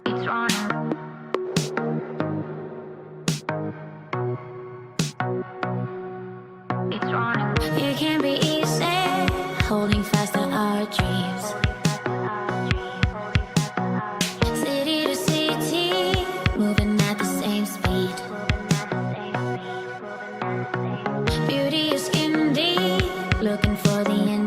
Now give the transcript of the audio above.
It's running. It's running. It can be easy, holding fast to our dreams. City to city, moving at the same speed. Beauty is skin deep, looking for the end.